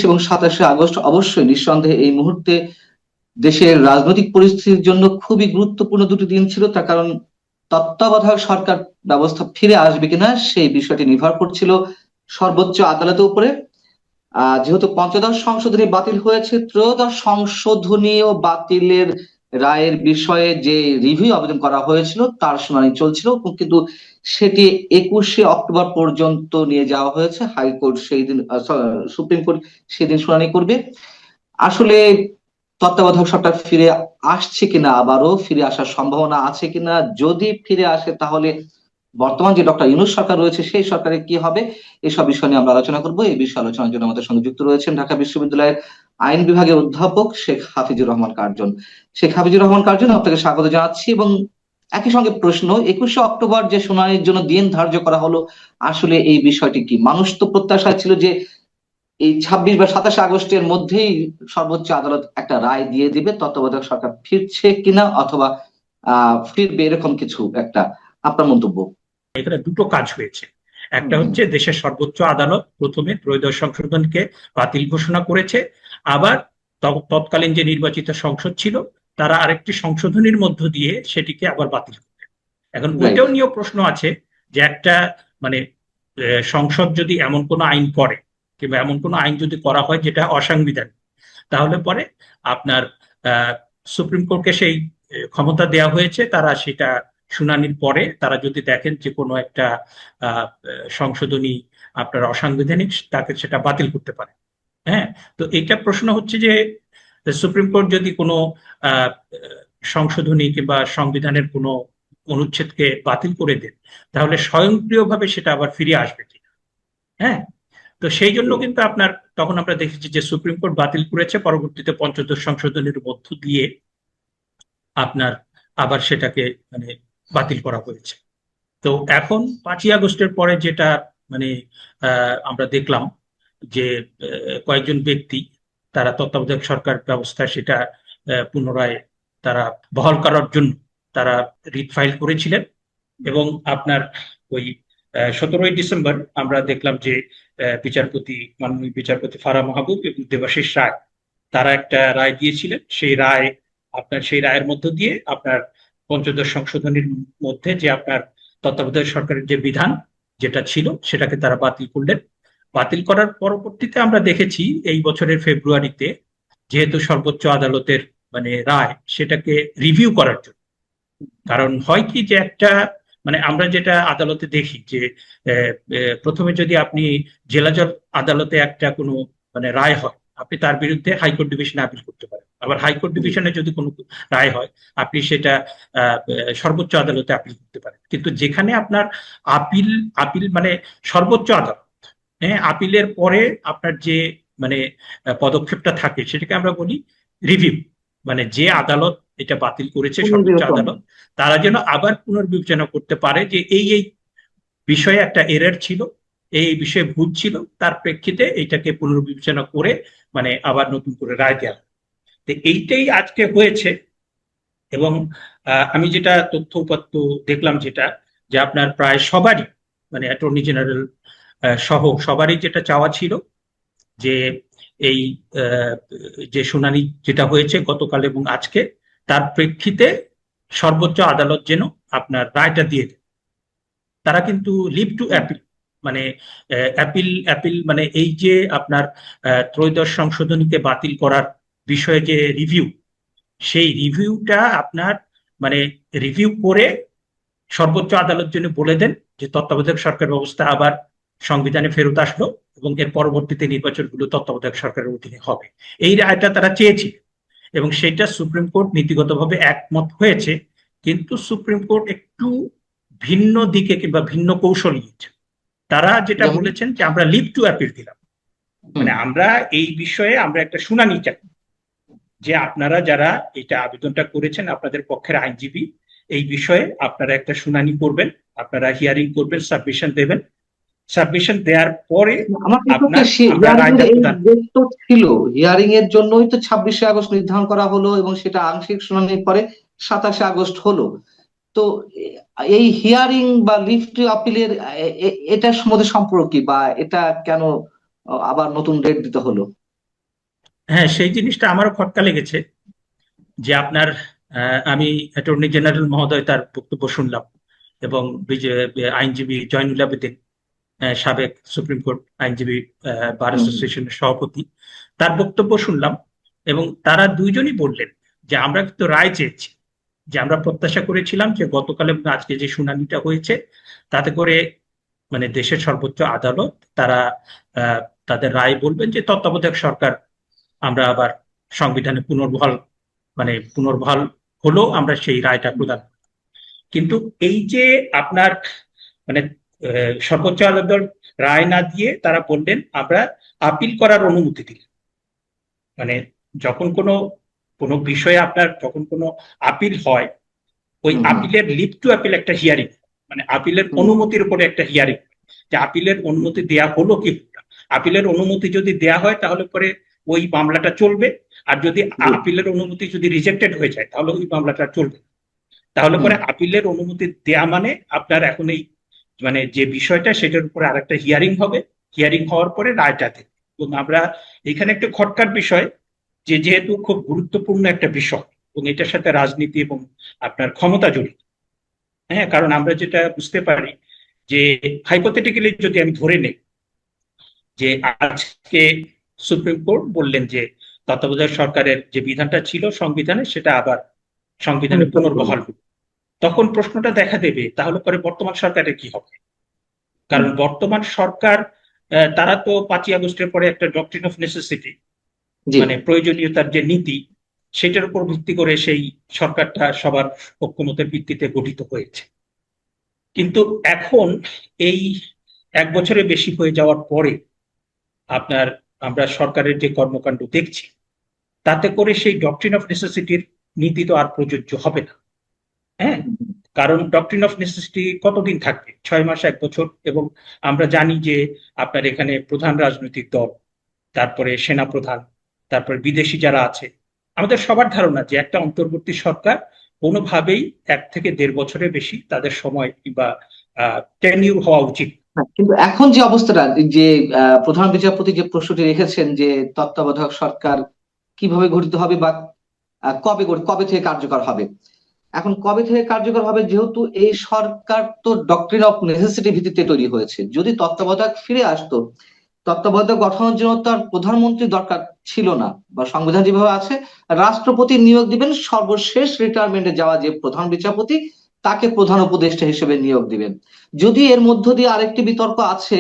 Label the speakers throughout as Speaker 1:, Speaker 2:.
Speaker 1: এবং 27শে আগস্ট অবশ্যই নিঃসন্দেহে এই মুহূর্তে দেশের রাজনৈতিক পরিস্থিতির জন্য খুবই গুরুত্বপূর্ণ দুটি দিন ছিল। তার কারণ তত্ত্বাবধায়ক সরকার ব্যবস্থা ফিরে আসবে কিনা সেই বিষয়টি নির্ভর করছিল সর্বোচ্চ আদালতের উপরে। যেহেতু পঞ্চদশ সংশোধনী বাতিল হয়েছে, ত্রয়োদশ সংশোধনীও বাতিলের রায়ের বিষয়ে যে রিভিউ আবেদন করা হয়েছিল তার শুনানি চলছিল, কিন্তু সেটি 21শে অক্টোবর পর্যন্ত নিয়ে যাওয়া হয়েছে। হাইকোর্ট সেই দিন, সুপ্রিম কোর্ট সেদিন শুনানি করবে। আসলে তত্ত্বাবধায়ক সরকার ফিরে আসছে কিনা, আবারও ফিরে আসার সম্ভাবনা আছে কিনা, যদি ফিরে আসে তাহলে বর্তমান যে ডক্টর ইউনূস সরকার রয়েছে সেই সরকারের কি হবে, এসব বিষয় নিয়ে আমরা আলোচনা করব। এই বিষয়ে আলোচনার জন্য আমাদের সঙ্গে যুক্ত রয়েছেন ঢাকা বিশ্ববিদ্যালয়ের আইন বিভাগের অধ্যাপক শেখ হাফিজুর রহমান কার্জন। শেখ হাফিজুর রহমান কার্জন, আপনাকে স্বাগত জানাচ্ছি। এবং একই সঙ্গে প্রশ্ন, 21শে অক্টোবর যে শুনানির জন্য দিন ধার্য করা হলো, আসলে এই বিষয়টি কি? মানুষ তো প্রত্যাশা ছিল যে এই 26 বা 27শে আগস্টের মধ্যেই সর্বোচ্চ আদালত একটা রায় দিয়ে দিবে তত্ত্বাবধায়ক সরকার ফিরছে কিনা, অথবা ফিরবে, এরকম কিছু একটা। আপনার মন্তব্য।
Speaker 2: এখানে দুটো কাজ হয়েছে। একটা হচ্ছে দেশের সর্বোচ্চ আদালত প্রথমে ত্রয়োদশ সংশোধনকে বাতিল ঘোষণা করেছে, আবার তৎকালীন যে নির্বাচিত সংসদ ছিল তারা আরেকটি সংশোধনীর মধ্য দিয়ে সেটিকে আবার বাতিল করে। এখন ওইটাও নিয়েও প্রশ্ন আছে যে একটা মানে সংসদ যদি এমন কোনো আইন করে কিংবা এমন কোনো আইন যদি করা হয় যেটা অসাংবিধানিক, তাহলে পরে আপনার সুপ্রিম কোর্টকে সেই ক্ষমতা দেওয়া হয়েছে, তারা সেটা শুনানির পরে তারা যদি দেখেন যে কোনো একটা সংশোধনী আপনার অসাংবিধানিক, তাকে সেটা বাতিল করতে পারে। হ্যাঁ, তো এটা প্রশ্ন হচ্ছে যে সুপ্রিম কোর্ট যদি কোনো সংশোধনী কিংবা সংবিধানের কোনো অনুচ্ছেদকে বাতিল করে দেন, তাহলে স্বয়ংক্রিয়ভাবে সেটা আবার ফিরে আসবে কিনা। হ্যাঁ, তো সেই জন্য কিন্তু আপনার তখন আমরা দেখেছি যে সুপ্রিম কোর্ট বাতিল করেছে, পরবর্তীতে পঞ্চদশ সংশোধনীর মধ্য দিয়ে আপনার আবার সেটাকে মানে বাতিল করা হয়েছে। তো এখন 5ই আগস্টের পরে যেটা মানে আমরা দেখলাম যে কয়েকজন ব্যক্তি তারা তত্ত্বাবধায়ক সরকার ব্যবস্থা সেটা পুনরায় তারা বহাল করার জন্য তারা রিট ফাইল করেছিলেন। এবং আপনার ওই 17ই ডিসেম্বর আমরা দেখলাম যে মাননীয় বিচারপতি ফারাহ মাহবুব এবং দেবাশিস রায় তারা একটা রায় দিয়েছিলেন। সেই রায়ের মধ্য দিয়ে আপনার পঞ্চদশ সংশোধনীর মধ্যে যে আপনার তত্ত্বাবধায়ক সরকারের যে বিধান যেটা ছিল সেটাকে তারা বাতিল করলেন। বাতিল করার পরবর্তীতে আমরা দেখেছি এই বছরের ফেব্রুয়ারিতে যেহেতু সর্বোচ্চ আদালতের মানে রায় সেটাকে রিভিউ করার জন্য, কারণ হয় কি যে একটা মানে আমরা যেটা আদালতে দেখি যে প্রথমে যদি আপনি জেলা জজ আদালতে একটা কোনো মানে রায় হয়, আপনি তার বিরুদ্ধে হাইকোর্ট ডিভিশনে আপিল করতে পারেন। আবার হাইকোর্ট ডিভিশনে যদি কোনো রায় হয় আপনি সেটা সর্বোচ্চ আদালতে আপিল করতে পারেন। কিন্তু যেখানে আপনার আপিল আপিল মানে সর্বোচ্চ আদালত, হ্যাঁ, আপিলের পরে আপনার যে মানে পদক্ষেপটা থাকে সেটাকে আমরা বলি রিভিউ। মানে যে আদালত এটা বাতিল করেছে সর্বোচ্চ আদালত, তারা যেন আবার পুনর্বিবেচনা করতে পারে যে এই বিষয়ে একটা এরর ছিল, এই বিষয়ে ভুল ছিল, তার প্রেক্ষিতে এইটাকে পুনর্বিবেচনা করে মানে আবার নতুন করে রায় দেওয়া। তো এইটাই আজকে হয়েছে। এবং আমি যেটা তথ্য উপাত্ত দেখলাম যেটা যে আপনার প্রায় সবারই মানে অ্যাটর্নি জেনারেল সহ সবারই যেটা চাওয়া ছিল যে এই যে শুনানি যেটা হয়েছে গতকাল এবং আজকে, তার প্রেক্ষিতে সর্বোচ্চ আদালত যেন আপনার রায়টা দিয়ে দেয়। তারা কিন্তু লিভ টু অ্যাপিল মানে অ্যাপিল মানে এই যে আপনার ত্রয়োদশ সংশোধনীকে বাতিল করার বিষয়ে যে রিভিউ, সেই রিভিউটা আপনার মানে রিভিউ করে সর্বোচ্চ আদালত জন্য বলে দেন যে তত্ত্বাবধায়ক সরকার ব্যবস্থা আবার সংবিধানে ফেরত আসলো এবং এর পরবর্তীতে নির্বাচনগুলো তত্ত্বাবধায়ক সরকারের অধীনে হবে। এই রায়টা তারা চেয়েছিল এবং সেটা সুপ্রিম কোর্ট নীতিগতভাবে একমত হয়েছে। কিন্তু সুপ্রিম কোর্ট একটু ভিন্ন দিকে কিংবা ভিন্ন কৌশল নিয়েছে। তারা যেটা বলেছেন যে আমরা লিভ টু অ্যাপিল দিলাম, মানে আমরা এই বিষয়ে আমরা একটা শুনানি চাই যে আপনারা যারা এটা আবেদনটা করেছেন আপনাদের পক্ষের আইনজীবী এই বিষয়ে আপনারা একটা শুনানি করবেন, আপনারা হিয়ারিং করবেন, সাবমিশন দেবেন। সাবমিশন দেওয়ার পরে
Speaker 1: ছিল হিয়ারিং এর জন্যই তো 26শে আগস্ট নির্ধারণ করা হলো এবং সেটা আংশিক শুনানির পরে 27শে আগস্ট হলো। তো এই হিয়ারিং বা লিভ টু আপিলের এটার মধ্যে সম্পর্ক কি, বা এটা কেন আবার নতুন ডেট দিতে হলো?
Speaker 2: হ্যাঁ, সেই জিনিসটা আমারও খটকা লেগেছে যে আপনার আমি অ্যাটর্নি জেনারেল মহোদয় তার বক্তব্য শুনলাম, এবং আইনজীবী জয়নুল আবেদিন, সাবেক সুপ্রিম কোর্ট আইনজীবী বার
Speaker 1: হুম, হুম,
Speaker 2: অ্যাসোসিয়েশনের সভাপতি, তার বক্তব্য শুনলাম। এবং তারা দুইজনই বললেন যে আমরা কিন্তু রায় চেয়েছি, যে আমরা প্রত্যাশা করেছিলাম যে গতকাল এবং আজকে যে শুনানিটা হয়েছে তাতে করে মানে দেশের সর্বোচ্চ আদালত তারা আহ, তাদের রায় বলবেন যে তত্ত্বাবধায়ক সরকার আমরা আবার সংবিধানে পুনর্বহাল হলেও আমরা সেই রায়টা প্রদান করব। কিন্তু এই যে আপনার মানে সর্বোচ্চ আদালত রায় না দিয়ে তারা বললেন আমরা আপিল করার অনুমতি দিলেন। মানে যখন কোনো কোনো বিষয়ে আপনার যখন কোনো আপিল হয়, ওই
Speaker 1: হুম, হুম,
Speaker 2: আপিলের লিভ টু আপিল একটা হিয়ারিং, মানে আপিলের
Speaker 1: হুম,
Speaker 2: অনুমতির উপরে একটা হিয়ারিং, যে আপিলের অনুমতি দেয়া হলো কি হলো না। আপিলের অনুমতি যদি দেয়া হয় তাহলে পরে ওই মামলাটা চলবে, আর যদি
Speaker 1: জি,
Speaker 2: আপিলের অনুমতি যদি রিজেক্টেড হয়ে যায় তাহলে ওই মামলাটা চলবে না। তাহলে
Speaker 1: হুম,
Speaker 2: পরে আপিলের অনুমতি দেয়া মানে আপনার এখন এই মানে যে বিষয়টা সেটার উপরে আরেকটা হিয়ারিং হবে, হিয়ারিং হওয়ার পরে রায়টা দেবে। এবং আমরা এখানে একটা খটকার বিষয়, যে যেহেতু খুব গুরুত্বপূর্ণ একটা বিষয় এবং এটার সাথে রাজনীতি এবং আপনার ক্ষমতা জড়িত। হ্যাঁ, কারণ আমরা যেটা বুঝতে পারি যে হাইপোথেটিক্যালি যদি আমি ধরে নেই যে আজকে সুপ্রিম কোর্ট বললেন যে তত্ত্বাবধায়ক সরকারের যে বিধানটা ছিল সংবিধানে সেটা আবার সংবিধানে
Speaker 1: পুনর্গঠন করবে।
Speaker 2: পুনর্বহাল হবে, তখন প্রশ্নটা দেখা দেবে তাহলে পরে বর্তমান সরকারের কি হবে।
Speaker 1: হুম,
Speaker 2: কারণ বর্তমান সরকার তারা তো 5ই আগস্টের পরে একটা ডক্ট্রিন অফ নেসেসিটি,
Speaker 1: জি,
Speaker 2: মানে প্রয়োজনীয়তার যে নীতি, সেটার উপর ভিত্তি করে সেই সরকারটা সবার ঐকমত্যের ভিত্তিতে গঠিত হয়েছে। কিন্তু এখন এই 1 বছরের বেশি হয়ে যাওয়ার পরে আপনার আমরা সরকারের যে কর্মকাণ্ড দেখছি তাতে করে সেই ডক্ট্রিন অফ নেসেসিটির নীতি তো আর প্রযোজ্য হবে না। হ্যাঁ,
Speaker 1: হুম, হুম,
Speaker 2: কারণ ডক্ট্রিন অফ নেসেসিটি কতদিন থাকবে? 6 মাস, 1 বছর। এবং আমরা জানি যে আপনার এখানে প্রধান রাজনৈতিক দল, তারপরে সেনাপ্রধান, তারপরে বিদেশি যারা আছে, আমাদের সবার ধারণা যে একটা অন্তর্বর্তী সরকার কোনোভাবেই 1 থেকে 1.5 বছরের বেশি তাদের সময় কিংবা টেনিউর হওয়া উচিত।
Speaker 1: হ্যাঁ, কিন্তু এখন যে অবস্থাটা, যে প্রধান বিচারপতি যে প্রশ্নটি রেখেছেন যে তত্ত্বাবধায়ক সরকার কিভাবে গঠিত হবে বা কবে থেকে কার্যকর হবে, এখন কবে থেকে কার্যকর হবে, যেহেতু এই সরকার তো ডক্ট্রিন অফ নেসেসিটি ভিত্তিতে তৈরি হয়েছে। যদি তত্ত্বাবধায়ক ফিরে আসতো, তত্ত্বাবধায়ক গঠনের জন্য তো আর প্রধানমন্ত্রী দরকার ছিল না, বা সংবিধান যেভাবে আছে রাষ্ট্রপতি নিয়োগ দিবেন, সর্বশেষ রিটায়ারমেন্টে যাওয়া যে প্রধান বিচারপতি তাকে প্রধান উপদেষ্টা হিসেবে নিয়োগ দিবেন। যদি এর মধ্য দিয়ে আরেকটি বিতর্ক আছে,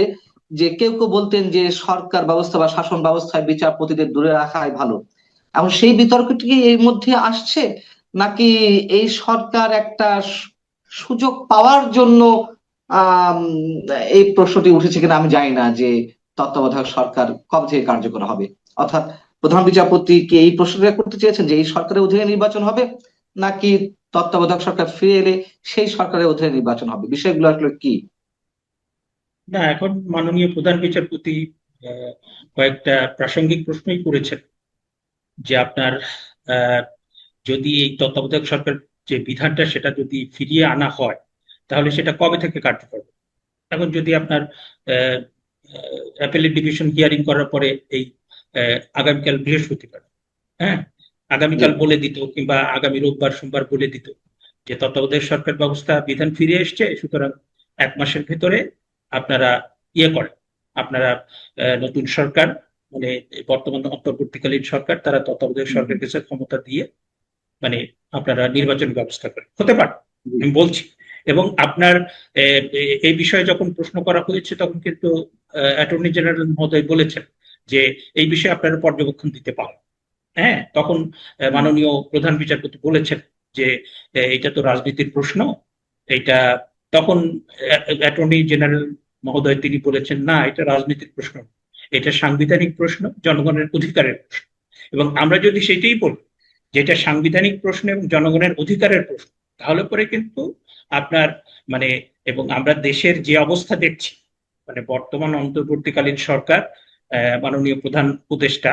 Speaker 1: যে কেউ কেউ বলতেন যে সরকার ব্যবস্থা বা শাসন ব্যবস্থায় বিচারপতিদের দূরে রাখাই ভালো। এখন সেই বিতর্কটি কি এর মধ্যে আসছে, নাকি এই সরকার একটা সুযোগ পাওয়ার জন্য আহ এই প্রশ্নটি উঠেছে কিনা আমি জানি না, যে তত্ত্বাবধায়ক সরকার কবে থেকে কার্যকর হবে। অর্থাৎ প্রধান বিচারপতি কি এই প্রশ্নটা করতে চেয়েছেন যে এই সরকারের অধীনে নির্বাচন হবে, নাকি তত্ত্বাবধায়ক সরকার ফিরে এলে সেই সরকারের অধীনে নির্বাচন হবে? বিষয়গুলো আসলে কি?
Speaker 2: না, এখন মাননীয় প্রধান বিচারপতি আহ, কয়েকটা প্রাসঙ্গিক প্রশ্নই করেছেন, যে আপনার আহ, যদি এই তত্ত্বাবধায়ক সরকার যে বিধানটা সেটা যদি ফিরিয়ে আনা হয় তাহলে সেটা কবে থেকে কার্যকর হবে। এখন যদি আপনার অ্যাপেলেট ডিভিশন হিয়ারিং করার পরে এই আগামীকাল বৃহস্পতিবার, হ্যাঁ,
Speaker 1: জি,
Speaker 2: আগামীকাল বলে দিত কিংবা আগামী রোববার সোমবার বলে দিত যে তত্ত্বাবধায়ক সরকার ব্যবস্থা বিধান ফিরে এসছে, সুতরাং 1 মাসের ভেতরে আপনারা করেন, আপনারা নতুন সরকার, মানে বর্তমান অন্তর্বর্তীকালীন সরকার, তারা তত্ত্বাবধায়ক
Speaker 1: হুম, হুম,
Speaker 2: সরকারের কাছে ক্ষমতা দিয়ে মানে আপনারা নির্বাচন ব্যবস্থা করেন, হতে পারে,
Speaker 1: জি,
Speaker 2: আমি বলছি। এবং আপনার এই বিষয়ে যখন প্রশ্ন করা হয়েছে তখন কিন্তু অ্যাটর্নি জেনারেল মহোদয় বলেছেন যে এই বিষয়ে আপনারা পর্যবেক্ষণ দিতে পারেন। হ্যাঁ, তখন
Speaker 1: হুম,
Speaker 2: মাননীয় প্রধান বিচারপতি বলেছেন যে এটা তো রাজনীতির প্রশ্ন, এটা তখন অ্যাটর্নি জেনারেল মহোদয় তিনি বলেছেন না, এটা রাজনীতির প্রশ্ন, এটা সাংবিধানিক প্রশ্ন, জনগণের অধিকারের প্রশ্ন। এবং আমরা যদি সেটাই বলি যে এটা সাংবিধানিক প্রশ্ন এবং জনগণের অধিকারের প্রশ্ন, তাহলে পরে কিন্তু আপনার মানে এবং আমরা দেশের যে অবস্থা দেখছি, মানে বর্তমান অন্তর্বর্তীকালীন সরকার, মাননীয় প্রধান উপদেষ্টা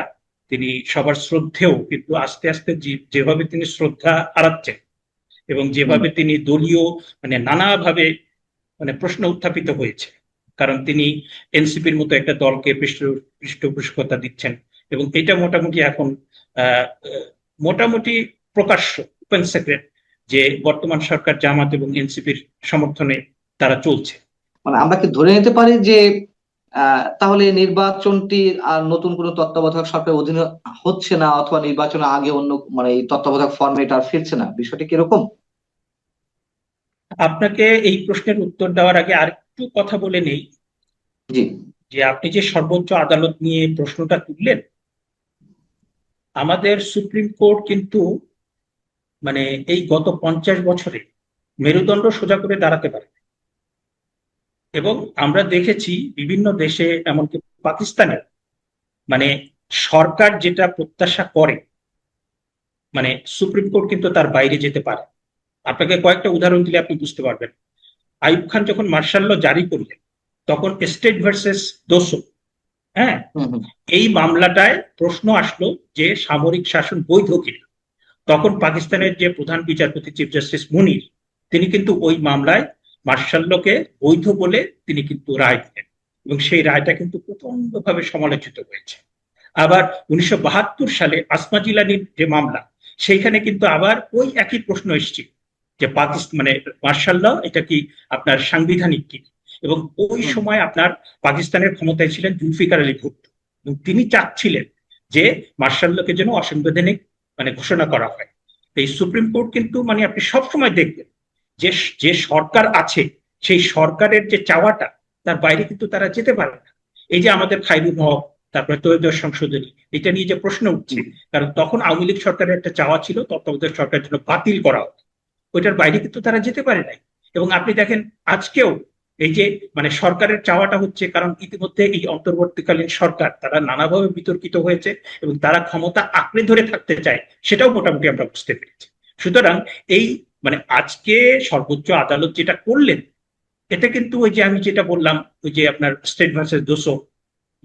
Speaker 2: তিনি সবার শ্রদ্ধেয়, কিন্তু আস্তে আস্তে যেভাবে তিনি শ্রদ্ধা হারাচ্ছেন এবং
Speaker 1: হুম,
Speaker 2: যেভাবে তিনি দলীয় মানে নানাভাবে মানে প্রশ্ন উত্থাপিত হয়েছে, কারণ তিনি এনসিপির মতো একটা দলকে পৃষ্ঠপোষকতা দিচ্ছেন, এবং এটা মোটামুটি এখন আহ, আহ, মোটামুটি প্রকাশ্য, ওপেন সিক্রেট, যে বর্তমান সরকার জামাত এবং এনসিপির সমর্থনে তারা চলছে।
Speaker 1: মানে আমরা কি ধরে নিতে পারি যে তাহলে নির্বাচনটি আর নতুন কোনো তত্ত্বাবধায়ক সরকারের অধীনে হচ্ছে না, অথবা নির্বাচনের আগে অন্য মানে এই তত্ত্বাবধায়ক ফর্মেট আর ফিরছে না, বিষয়টি কিরকম?
Speaker 2: আপনাকে এই প্রশ্নের উত্তর দেওয়ার আগে আরেকটু কথা বলে নেই,
Speaker 1: জি।
Speaker 2: যে আপনি যে সর্বোচ্চ আদালত নিয়ে প্রশ্নটা তুললেন, আমাদের সুপ্রিম কোর্ট কিন্তু মানে এই গত 50 বছরে মেরুদণ্ড সোজা করে দাঁড়াতে পারে। এবং আমরা দেখেছি বিভিন্ন দেশে, এমনকি পাকিস্তানে, মানে সরকার যেটা প্রত্যাশা করে, মানে সুপ্রিম কোর্ট কিন্তু তার বাইরে যেতে পারে। আপনাকে কয়েকটা উদাহরণ দিলে আপনি বুঝতে পারবেন। আইয়ুব খান যখন মার্শাল ল জারি করলেন, তখন স্টেট ভার্সেস দোসো, হ্যাঁ,
Speaker 1: হুম হুম।
Speaker 2: এই মামলাটায় প্রশ্ন আসলো যে সামরিক শাসন বৈধ কিনা। তখন পাকিস্তানের যে প্রধান বিচারপতি চিফ জাস্টিস মুনির, তিনি কিন্তু ওই মামলায় মার্শাল লকে বৈধ বলে তিনি কিন্তু রায় দিলেন, এবং সেই রায়টা কিন্তু প্রচন্ডভাবে সমালোচিত হয়েছে। আবার 1972 সালে আসমা জিলানির যে মামলা, সেইখানে কিন্তু আবার ওই একই প্রশ্ন এসেছিল যে পাকিস্তান মানে মার্শাল ল এটা কি আপনার সাংবিধানিক কি। এবং ওই
Speaker 1: হুম।
Speaker 2: সময় আপনার পাকিস্তানের ক্ষমতায় ছিলেন জুলফিকার আলী ভুট্টো, এবং তিনি চাচ্ছিলেন যে মার্শাল লকে যেন অসাংবিধানিক মানে ঘোষণা করা হয়। এই সুপ্রিম কোর্ট কিন্তু মানে আপনি সবসময় দেখবেন যে যে সরকার আছে, সেই সরকারের যে চাওয়াটা, তার বাইরে কিন্তু তারা যেতে পারে না। এই যে আমাদের খায়রুল হক, তারপরে ত্রয়োদশ সংশোধনী, এটা নিয়ে যে প্রশ্ন উঠছে,
Speaker 1: হুম।
Speaker 2: কারণ তখন আওয়ামী লীগ সরকারের একটা চাওয়া ছিল তত্ত্বাবধায়ক সরকারের জন্য বাতিল করা হোক, ওইটার বাইরে কিন্তু তারা যেতে পারে নাই। এবং আপনি দেখেন আজকেও এই যে মানে সরকারের চাওয়াটা হচ্ছে, কারণ ইতিমধ্যে এই অন্তর্বর্তীকালীন সরকার তারা নানাভাবে বিতর্কিত হয়েছে এবং তারা ক্ষমতা আঁকড়ে ধরে থাকতে চায়, সেটাও মোটামুটি আমরা বুঝতে পেরেছি। সুতরাং এই মানে আজকে সর্বোচ্চ আদালত যেটা করলেন, এটা কিন্তু ওই যে আমি যেটা বললাম, ওই যে আপনার স্টেট ভার্সেস দোসো,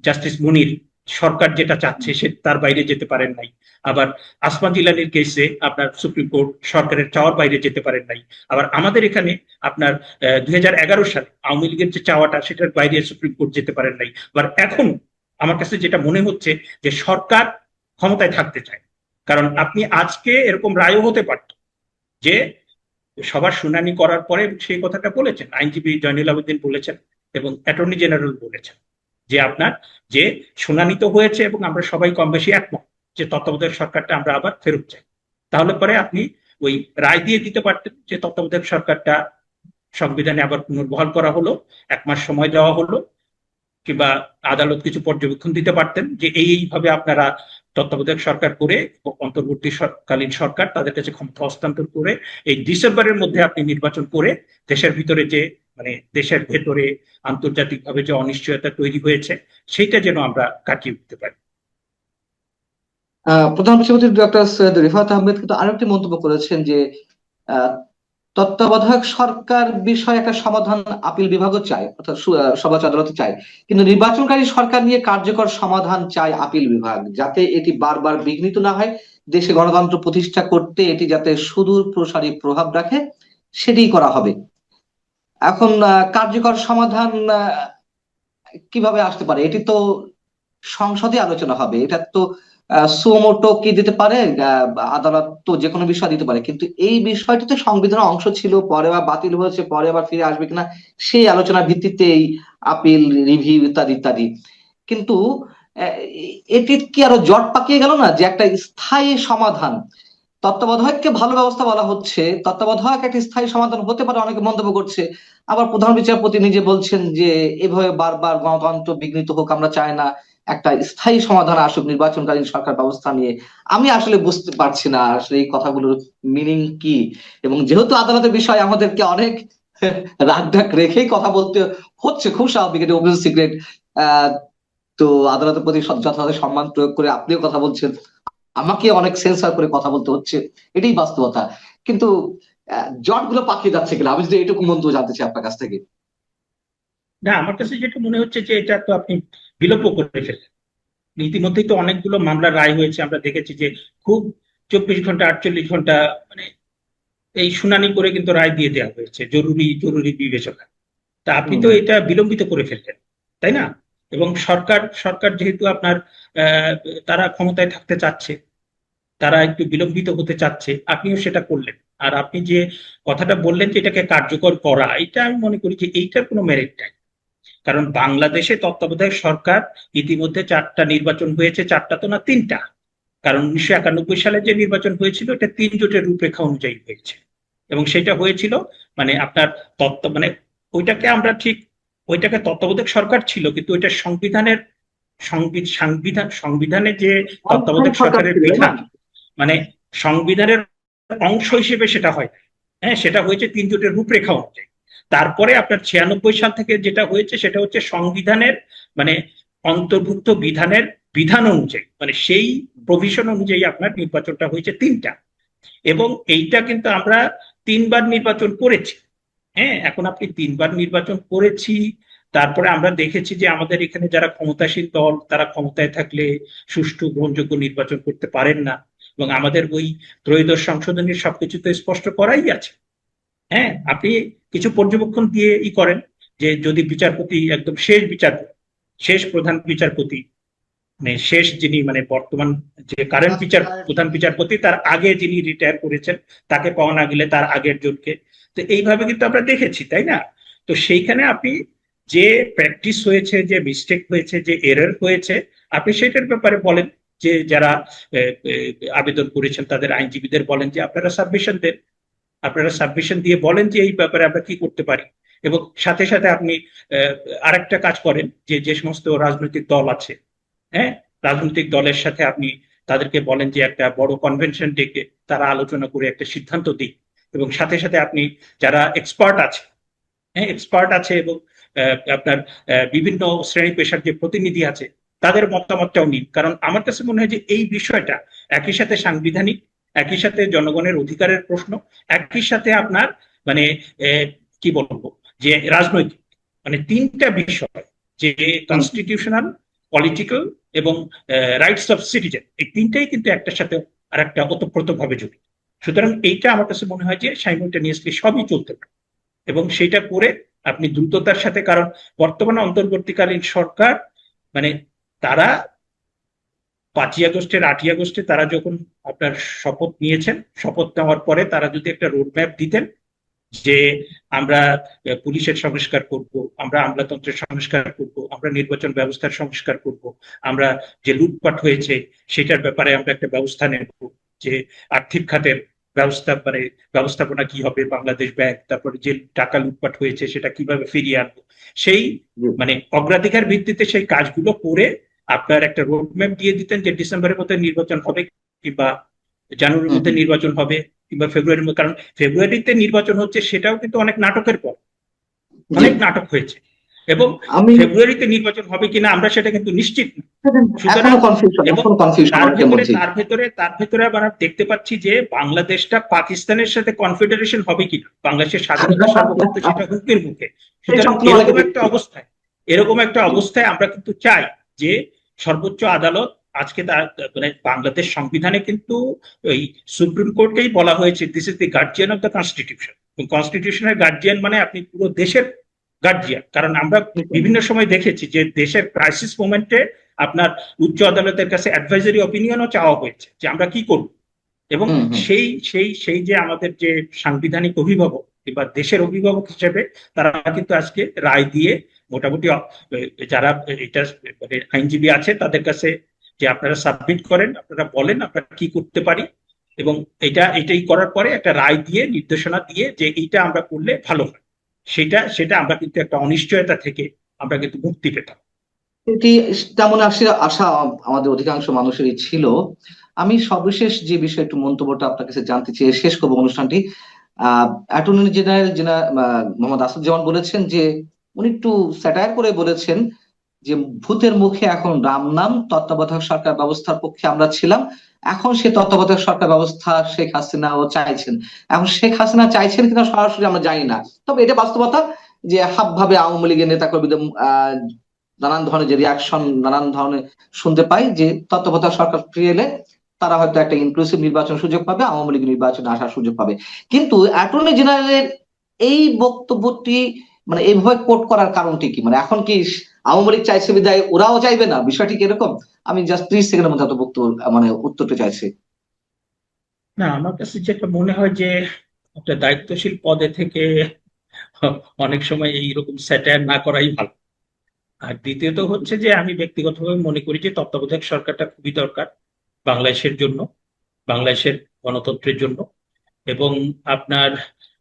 Speaker 2: জাস্টিস মুনির সরকার যেটা চাচ্ছে সে তার বাইরে যেতে পারেন নাই। আবার আসমা জিলানির কেসে আপনার সুপ্রিম কোর্ট সরকারের চাওয়ার বাইরে যেতে পারেন নাই। আবার আমাদের এখানে আপনার 2011 সালে আওয়ামী লীগের যে চাওয়াটা, সেটার বাইরে সুপ্রিম কোর্ট যেতে পারেন নাই। আবার এখন আমার কাছে যেটা মনে হচ্ছে যে সরকার ক্ষমতায় থাকতে চায়, কারণ আপনি আজকে এরকম রায়ও হতে পারত যে সবার শুনানি করার পরে সেই কথাটা বলেছেন আইনজীবী জয়নুল আবেদিন বলেছেন এবং অ্যাটর্নি জেনারেল বলেছেন যে আপনার যে শুনানি তো হয়েছে এবং আমরা সবাই কম বেশি একমত যে তত্ত্বাবধায়ক সরকারটা আমরা আবার ফেরত চাই। তাহলে পরে আপনি ওই রায় দিয়ে দিতে পারতেন যে তত্ত্বাবধায়ক সরকারটা সংবিধানে আবার পুনর্বহাল করা হলো, 1 মাস সময় দেওয়া হলো, কিংবা আদালত কিছু পর্যবেক্ষণ দিতে পারতেন যে এইভাবে আপনারা তত্ত্বাবধায়ক সরকার করে অন্তর্বর্তীকালীন সরকার তাদের কাছে ক্ষমতা হস্তান্তর করে এই ডিসেম্বরের মধ্যে আপনি নির্বাচন করে দেশের ভিতরে যে মানে দেশের ভেতরে আন্তর্জাতিকভাবে যে অনিশ্চয়তা তৈরি হয়েছে, সেইটা যেন আমরা কাটিয়ে উঠতে পারি।
Speaker 1: প্রধান বিচারপতি ডক্টর সৈয়দ রিফাত আহমেদ কিন্তু আরেকটি মন্তব্য করেছেন যে আহ, তত্ত্বাবধায়ক সরকার বিষয়ে একটা সমাধান আপিল বিভাগও চায়, অর্থাৎ সর্বোচ্চ আদালত চায়, কিন্তু নির্বাচনকারী সরকার নিয়ে কার্যকর সমাধান চায় আপিল বিভাগ, যাতে এটি বারবার বিঘ্নিত না হয়, দেশে গণতন্ত্র প্রতিষ্ঠা করতে এটি যাতে সুদূর প্রসারী প্রভাব রাখে, সেটি করা হবে। এখন কার্যকর সমাধান কিভাবে আসতে পারে? এটি তো সংসদে আলোচনা হবে, এটা তো সুমোটো কি দিতে পারে, আদালত তো যে কোনো বিষয় দিতে পারে, কিন্তু এই বিষয়টি তো সংবিধানের অংশ ছিল, পরে আবার বাতিল হয়েছে, পরে আবার ফিরে আসবে কিনা সেই আলোচনার ভিত্তিতে এই আপিল রিভিউ ইত্যাদি ইত্যাদি। কিন্তু আহ, এটি কি আরো জট পাকিয়ে গেল না, যে একটা স্থায়ী সমাধান, তত্ত্বাবধায়ককে ভালো ব্যবস্থা বলা হচ্ছে, তত্ত্বাবধায়ক একটা স্থায়ী সমাধান হতে পারে, অনেকে মন্তব্য করছে, আবার প্রধান বিচারপতি নিজে বলছেন যে এভাবে বারবার গণতন্ত্র বিঘ্নিত হোক আমরা চাই না, একটা স্থায়ী সমাধান আসুক নির্বাচনকালীন সরকার ব্যবস্থা নিয়ে। আমি আসলে বুঝতে পারছি না আসলে এই কথাগুলোর মিনিং কি, এবং যেহেতু আদালতের বিষয় আমাদেরকে অনেক রাগ ঢাক রেখেই কথা বলতে হচ্ছে, খুব স্বাভাবিক, এটা ওপেন সিক্রেট। আহ তো আদালতের প্রতি যথাযথ সম্মান প্রয়োগ করে আপনিও কথা বলছেন, আমাকে অনেক সেন্সর করে কথা বলতে হচ্ছে, এটাই বাস্তবতা। কিন্তু জটগুলো পাকিয়ে যাচ্ছে কিনা, আমি যদি এটুকু মন্তব্য জানতে চাই আপনার কাছ থেকে।
Speaker 2: না, আমার কাছে যেটা মনে হচ্ছে যে এটা তো আপনি বিলোপ করে ফেললেন। ইতিমধ্যেই তো অনেকগুলো মামলার রায় হয়েছে, আমরা দেখেছি যে খুব 24 ঘন্টা 48 ঘন্টা মানে এই শুনানি করে কিন্তু রায় দিয়ে দেওয়া হয়েছে জরুরি জরুরি বিবেচনা। তা আপনি তো
Speaker 1: হুম
Speaker 2: এটা বিলম্বিত করে ফেললেন, তাই না? এবং সরকার সরকার যেহেতু আপনার আহ, তারা ক্ষমতায় থাকতে চাচ্ছে, তারা একটু বিলম্বিত হতে চাচ্ছে, আপনিও সেটা করলেন। আর আপনি যে কথাটা বললেন যে এটাকে কার্যকর করা, এটা আমি মনে করি যে এইটার কোনো মেরিট নাই। কারণ বাংলাদেশে তত্ত্বাবধায়ক সরকার ইতিমধ্যে 4টা নির্বাচন হয়েছে, 4টা তো না 3টা। কারণ 1991 সালে যে নির্বাচন হয়েছিল এটা 3 জোটের রূপরেখা অনুযায়ী হয়েছে, এবং সেটা হয়েছিল মানে আপনার মানে ওইটাকে আমরা ঠিক, ওইটাকে তত্ত্বাবধায়ক সরকার ছিল কিন্তু ওইটা সংবিধানের সংবিধানে যে
Speaker 1: অনেকখানি
Speaker 2: তত্ত্বাবধায়ক
Speaker 1: সরকার
Speaker 2: সরকারের
Speaker 1: ছিল না?
Speaker 2: বিধান, মানে সংবিধানের অংশ হিসেবে সেটা হয়। হ্যাঁ, সেটা হয়েছে 3 জোটের রূপরেখা অনুযায়ী। তারপরে আপনার 96 সাল থেকে যেটা হয়েছে সেটা হচ্ছে সংবিধানের মানে অন্তর্ভুক্ত বিধানের বিধান অনুযায়ী, মানে সেই প্রভিশন অনুযায়ী আপনার নির্বাচনটা হয়েছে 3টা। এবং এইটা কিন্তু আমরা 3বার নির্বাচন করেছি। হ্যাঁ, এখন আপনি 3বার নির্বাচন করেছি, তারপরে আমরা দেখেছি যে আমাদের এখানে যারা ক্ষমতাসীন দল তারা ক্ষমতায় থাকলে সুষ্ঠু গ্রহণযোগ্য নির্বাচন করতে পারেন না। এবং আমাদের ওই ত্রয়োদশ সংশোধনীর সবকিছু তো স্পষ্ট করাই আছে। হ্যাঁ, আপনি কিছু পর্যবেক্ষণ দিয়ে করেন যে যদি বিচারপতি একদম শেষ বিচারপতি, শেষ প্রধান বিচারপতি, মানে শেষ যিনি মানে বর্তমান যে কারেন্ট প্রধান বিচারপতি তার আগে যিনি রিটায়ার করেছেন তাকে পাওয়া না গেলে তার আগের জনকে, তো এইভাবে কিন্তু আমরা দেখেছি, তাই না? তো সেইখানে আপনি যে প্র্যাকটিস হয়েছে, যে মিস্টেক হয়েছে, যে এরর হয়েছে, আপনি সেটার ব্যাপারে বলেন। যে যারা আবেদন করেছেন তাদের আইনজীবীদের বলেন যে আপনারা সাবমিশন দেন, আপনারা সাবমিশন দিয়ে বলেন যে এই ব্যাপারে আমরা কি করতে পারি। এবং সাথে সাথে আপনি আরেকটা কাজ করেন যে যে সমস্ত রাজনৈতিক দল আছে, হ্যাঁ, রাজনৈতিক দলের সাথে আপনি তাদেরকে বলেন যে একটা বড় কনভেনশন ডেকে তারা আলোচনা করে একটা সিদ্ধান্ত দিক। এবং সাথে সাথে আপনি যারা এক্সপার্ট আছে, হ্যাঁ এক্সপার্ট আছে, এবং আপনার বিভিন্ন শ্রেণী পেশার যে প্রতিনিধি আছে তাদের মতামতটাও নিন। কারণ আমার কাছে মনে হয় যে এই বিষয়টা একই সাথে সাংবিধানিক, একই সাথে জনগণের অধিকারের প্রশ্ন, একই সাথে আপনার মানে কি বলবো যে রাজনৈতিক, মানে 3টা বিষয়, যে
Speaker 1: হুম।
Speaker 2: কনস্টিটিউশনাল, পলিটিক্যাল এবং রাইটস অফ সিটিজেন, এই 3টাই কিন্তু একটার সাথে আর একটা ওতপ্রোত ভাবে জড়িত। সুতরাং এইটা আমার কাছে মনে হয় যে সাইমultaneously সবই চলতে পারে, এবং সেটা করে আপনি দ্রুততার সাথে, কারণ বর্তমানে অন্তর্বর্তীকালীন সরকার মানে তারা 5ই আগস্টের 8ই আগস্টে তারা যখন আপনার শপথ নিয়েছেন, শপথ নেওয়ার পরে তারা যদি একটা রোডম্যাপ দিতেন যে আমরা পুলিশের সংস্কার করব, আমরা আমলাতন্ত্রের সংস্কার করব, আমরা নির্বাচন ব্যবস্থার সংস্কার করব, আমরা যে লুটপাট হয়েছে সেটার ব্যাপারে আমরা একটা ব্যবস্থা নেব, যে আর্থিক খাতের ব্যবস্থা মানে ব্যবস্থাপনা কি হবে, বাংলাদেশ ব্যাংক, তারপরে যে টাকা লুটপাট হয়েছে সেটা কিভাবে ফিরিয়ে আনবো, সেই মানে অগ্রাধিকার ভিত্তিতে সেই কাজগুলো করে আপনার একটা রোডম্যাপ দিয়ে দিতেন যে ডিসেম্বরের মধ্যে নির্বাচন হবে, কিংবা জানুয়ারির
Speaker 1: হুম,
Speaker 2: মধ্যে নির্বাচন হবে, কিংবা ফেব্রুয়ারির মধ্যে। কারণ ফেব্রুয়ারিতে নির্বাচন হচ্ছে সেটাও কিন্তু অনেক নাটকের পর,
Speaker 1: জি।
Speaker 2: অনেক নাটক হয়েছে, এবং
Speaker 1: আমি
Speaker 2: ফেব্রুয়ারিতে নির্বাচন হবে কিনা আমরা সেটা কিন্তু নিশ্চিত না। সুতরাং এবং
Speaker 1: এখনো কনফিউশন
Speaker 2: তার
Speaker 1: অনেকের
Speaker 2: ভেতরে
Speaker 1: মধ্যে।
Speaker 2: তার ভেতরে তার ভেতরে আমরা দেখতে পাচ্ছি যে বাংলাদেশটা পাকিস্তানের সাথে কনফেডারেশন হবে কিনা, বাংলাদেশের স্বাধীনতা সার্বভৌমত্ব সেটা হুমকির মুখে।
Speaker 1: এই
Speaker 2: সুতরাং
Speaker 1: স্বপ্ন অনেকে দেখছে।
Speaker 2: এরকম একটা অবস্থায় আমরা কিন্তু চাই যে সর্বোচ্চ আদালত আজকে মানে বাংলাদেশ সংবিধানে কিন্তু ওই সুপ্রিম কোর্টকেই বলা হয়েছে this is the guardian of the constitution. কনস্টিটিউশনের গার্জিয়ান মানে আপনি পুরো দেশের গার্জিয়ান। কারণ আমরা বিভিন্ন সময় দেখেছি যে দেশের ক্রাইসিস মোমেন্টে আপনার উচ্চ আদালতের কাছে অ্যাডভাইজারি অপিনিয়নও চাওয়া হয়েছে যে আমরা কি করব। এবং
Speaker 1: হুম, হুম।
Speaker 2: সেই সেই সেই যে আমাদের যে সাংবিধানিক অভিভাবক কিংবা দেশের অভিভাবক হিসেবে তারা কিন্তু আজকে রায় দিয়ে মোটামুটি যারা এটা মানে আইনজীবী আছে তাদের কাছে যে আপনারা সাবমিট করেন, আপনারা বলেন আপনারা কি করতে পারি, এবং এটাই করার পরে একটা রায় দিয়ে নির্দেশনা দিয়ে যে এইটা আমরা করলে ভালো হয়, সেটা সেটা আমরা কিন্তু একটা অনিশ্চয়তা থেকে আমরা কিন্তু মুক্তি পেতাম।
Speaker 1: এটি তেমন আশা আমাদের অধিকাংশ মানুষেরই ছিল। আমি সর্বশেষ যে বিষয়ে একটু মন্তব্যটা আপনার কাছে জানতে চেয়ে শেষ করবো অনুষ্ঠানটি। অ্যাটর্নি জেনারেল মোহাম্মদ আসাদুজ্জামান বলেছেন যে উনি একটু স্যাটায়ার করে বলেছেন যে ভূতের মুখে এখন রাম নাম, তত্ত্বাবধায়ক সরকার ব্যবস্থার পক্ষে আমরা ছিলাম, এখন সে তত্ত্বাবধায়ক সরকার ব্যবস্থা শেখ হাসিনাও চাইছেন। এখন শেখ হাসিনা চাইছেন কিনা সরাসরি আমরা জানি না, তবে এটা বাস্তবতা যে হাব ভাবে আওয়ামী লীগের নেতা কর্মীদের নানান ধরনের যে রিয়াকশন, নানান ধরনের শুনতে পাই যে তত্ত্বাবধায়ক সরকার ফিরে এলে তারা হয়তো একটা ইনক্লুসিভ নির্বাচন সুযোগ পাবে, আওয়ামী লীগ নির্বাচনে আসার সুযোগ পাবে। কিন্তু অ্যাটর্নি জেনারেলের এই বক্তব্যটি মানে এইভাবে কোট করার কারণটি কি? মানে এখন কি আওয়ামী লীগ চাইছে বিদায় ওরাও চাইবে না, বিষয়টি কি এরকম? আমি জাস্ট 30 সেকেন্ডের মধ্যে এত বক্তব্য মানে উত্তরটা চাইছি।
Speaker 2: না, আমার কাছে যেটা মনে হয় যে একটা দায়িত্বশীল পদে থেকে অনেক সময় এইরকম স্যাটায়ার না করাই ভালো। আর দ্বিতীয়ত হচ্ছে যে আমি ব্যক্তিগতভাবে মনে করি যে তত্ত্বাবধায়ক সরকারটা খুবই দরকার বাংলাদেশের জন্য, বাংলাদেশের গণতন্ত্রের জন্য। এবং আপনার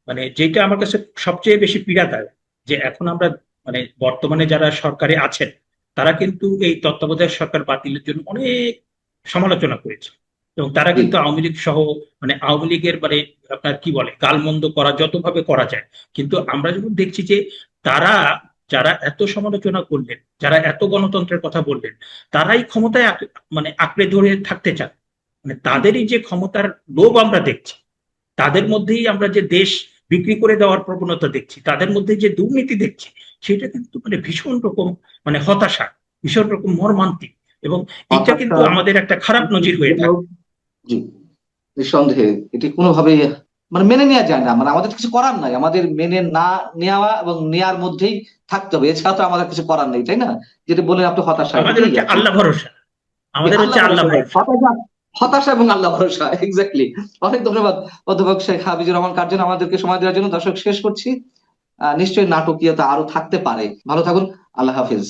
Speaker 2: মানে যেটা আমার কাছে সবচেয়ে বেশি পীড়াদায়ক, যে এখন আমরা মানে বর্তমানে যারা সরকারে আছেন তারা কিন্তু এই তত্ত্বাবধায়ক সরকার বাতিলের জন্য অনেক সমালোচনা করেছে, এবং তারা
Speaker 1: জি
Speaker 2: কিন্তু আওয়ামী লীগ সহ মানে আওয়ামী লীগের মানে আপনার কি বলে গালমন্দ করা যতভাবে করা যায়। কিন্তু আমরা যখন দেখছি যে তারা, যারা এত সমালোচনা করলেন, যারা এত গণতন্ত্রের কথা বললেন, তারাই ক্ষমতায় মানে আঁকড়ে ধরে থাকতে চান। মানে তাদেরই যে ক্ষমতার লোভ আমরা দেখছি, তাদের মধ্যেই আমরা যে দেশ বিক্রি করে দেওয়ার প্রবণতা দেখছি, তাদের মধ্যে যে দুর্নীতি দেখছি, সেটা কিন্তু মানে ভীষণ রকম মানে হতাশা, ভীষণ রকম মর্মান্তিক। এবং এটা
Speaker 1: হতাশা।
Speaker 2: কিন্তু আমাদের একটা খারাপ নজির হয়ে থাকে।
Speaker 1: জি, নিঃসন্দেহে এটি কোনোভাবেই মানে মেনে নেওয়া যায় না। মানে আমাদের কিছু করার নাই, আমাদের মেনে না নেওয়া এবং নেয়ার মধ্যেই থাকতে হবে, এছাড়া তো আমাদের কিছু করার নেই, তাই না? যেটা বলে আপনি হতাশা,
Speaker 2: আমাদের
Speaker 1: এটাই
Speaker 2: হচ্ছে
Speaker 1: আর কি।
Speaker 2: আল্লাহ ভরসা,
Speaker 1: যে
Speaker 2: আমাদের হচ্ছে
Speaker 1: আল্লাহ
Speaker 2: আল্লাহ
Speaker 1: ভরসা, right?
Speaker 2: ভরসা।
Speaker 1: হতাশা, হতাশা এবং আল্লাহ ভরসা, এক্স্যাক্টলি। অনেক ধন্যবাদ অধ্যাপক শেখ হাফিজুর রহমান কার্জন আমাদেরকে সময় দেওয়ার জন্য। দর্শক, শেষ করছি, নিশ্চয়ই নাটকীয়তা আরো থাকতে পারে। ভালো থাকুন। আল্লাহ হাফিজ।